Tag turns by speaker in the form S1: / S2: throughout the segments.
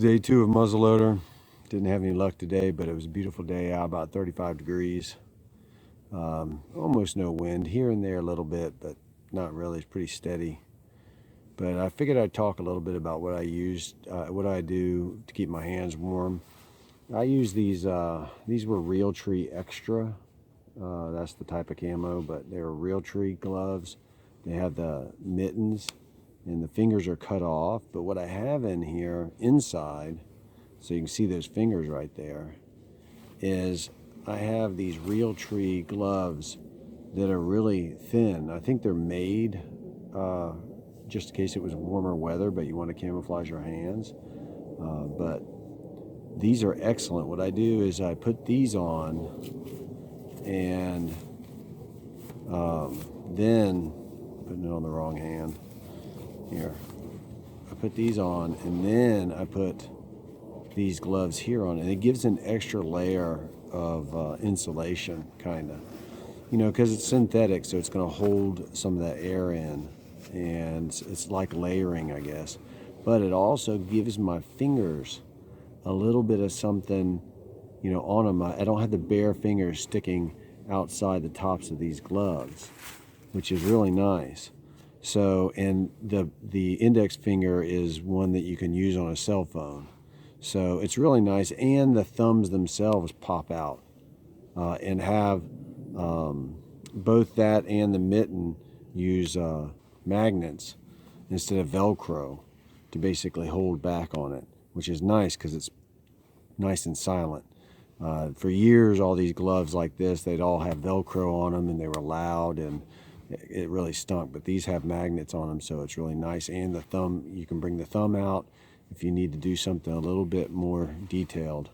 S1: Day 2 of muzzleloader. Didn't have any luck today, but it was a beautiful day out, about 35 degrees. Almost no wind, here and there a little bit, but not really. It's pretty steady. But I figured I'd talk a little bit about what I used, what I do to keep my hands warm. I use these were RealTree Extra. That's the type of camo, but they're RealTree gloves. They have the mittens and the fingers are cut off, but what I have in here inside, so you can see those fingers right there, is I have these RealTree gloves that are really thin. I think they're made just in case it was warmer weather, but you want to camouflage your hands. But these are excellent. What I do is I put these on, and then putting it on the wrong hand here. I put these on, and then I put these gloves here on, and it gives an extra layer of insulation, kind of, because it's synthetic, so it's going to hold some of that air in, and it's like layering, I guess. But it also gives my fingers a little bit of something, on them. I don't have the bare fingers sticking outside the tops of these gloves, which is really nice. So, and the index finger is one that you can use on a cell phone. So it's really nice, and the thumbs themselves pop out and have both that and the mitten use magnets instead of Velcro to basically hold back on it, which is nice because it's nice and silent. For years, all these gloves like this, they'd all have Velcro on them, and they were loud, and it really stunk. But these have magnets on them, so it's really nice. And the thumb, you can bring the thumb out if you need to do something a little bit more detailed,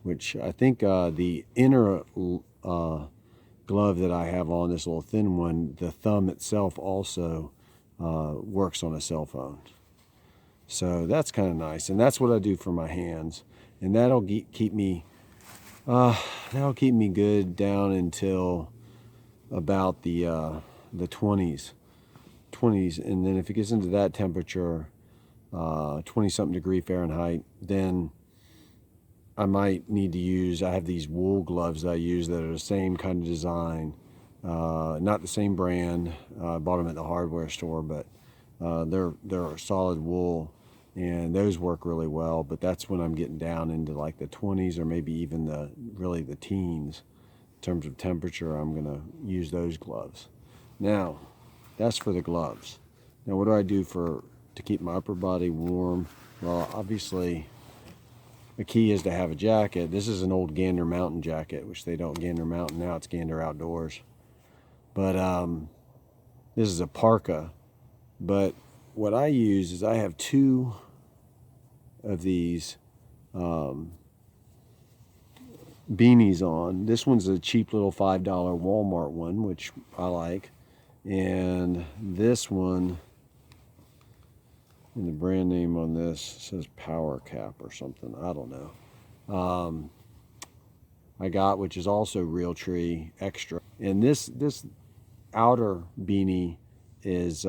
S1: which I think the inner glove that I have on, this little thin one, the thumb itself also works on a cell phone. So that's kind of nice, and that's what I do for my hands, and that'll keep me good down until about the 20s, and then if it gets into that temperature, 20-something degree Fahrenheit, then I might need to use, I have these wool gloves that I use that are the same kind of design, not the same brand. I bought them at the hardware store, but they're solid wool, and those work really well. But that's when I'm getting down into like the 20s, or maybe even the teens in terms of temperature. I'm gonna use those gloves. Now, that's for the gloves. Now, what do I do to keep my upper body warm? Well, obviously, the key is to have a jacket. This is an old Gander Mountain jacket, which they don't Gander Mountain now, it's Gander Outdoors. But this is a parka. But what I use is I have two of these beanies on. This one's a cheap little $5 Walmart one, which I like. And this one, and the brand name on this says PowerCap or something, I don't know. I got, which is also RealTree Extra. And this outer beanie is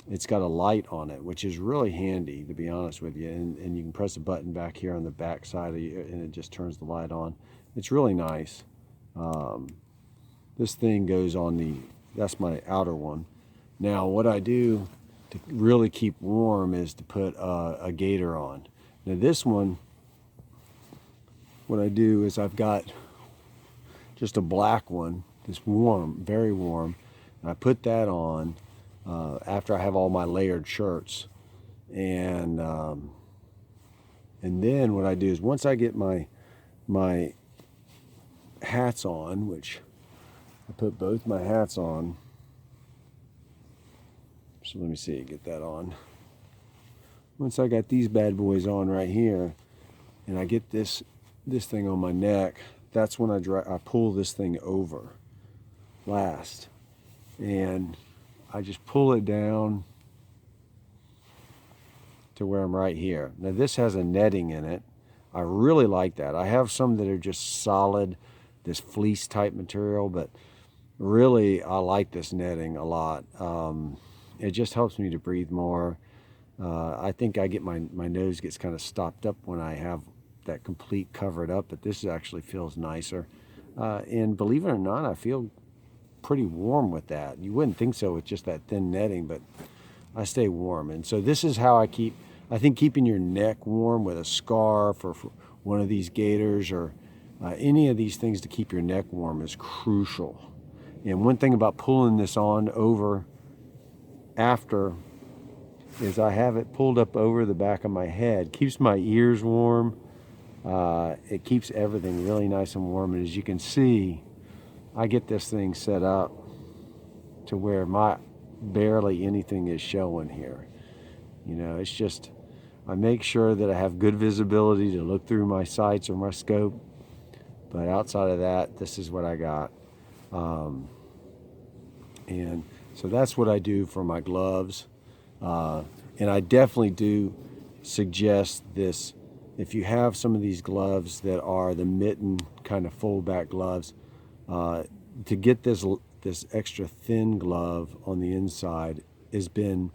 S1: it's got a light on it, which is really handy, to be honest with you. And you can press a button back here on the back side of you, and it just turns the light on. It's really nice. This thing goes on that's my outer one. Now, what I do to really keep warm is to put a gaiter on. Now this one, what I do is I've got just a black one, this warm, very warm, and I put that on after I have all my layered shirts. And then what I do is, once I get my hats on, which I put both my hats on. So let me see, get that on. Once I got these bad boys on right here, and I get this thing on my neck, that's when I pull this thing over last. And I just pull it down to where I'm right here. Now this has a netting in it. I really like that. I have some that are just solid, this fleece type material, but really I like this netting a lot. It just helps me to breathe more. I think I get my nose gets kind of stopped up when I have that complete covered up, but this actually feels nicer. And believe it or not, I feel pretty warm with that. You wouldn't think so with just that thin netting, but I stay warm. And so this is how I think keeping your neck warm with a scarf or one of these gaiters or any of these things to keep your neck warm is crucial. And one thing about pulling this on over after is I have it pulled up over the back of my head. Keeps my ears warm. It keeps everything really nice and warm. And as you can see, I get this thing set up to where barely anything is showing here. You know, it's just, I make sure that I have good visibility to look through my sights or my scope. But outside of that, this is what I got. And so that's what I do for my gloves. And I definitely do suggest this. If you have some of these gloves that are the mitten kind of fold back gloves, to get this extra thin glove on the inside has been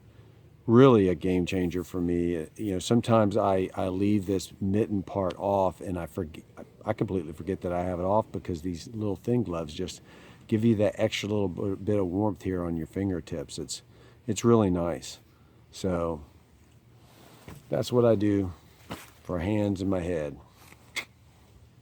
S1: really a game changer for me. You know, sometimes I leave this mitten part off and I completely forget that I have it off because these little thin gloves just give you that extra little bit of warmth here on your fingertips. It's really nice. So that's what I do for hands and my head.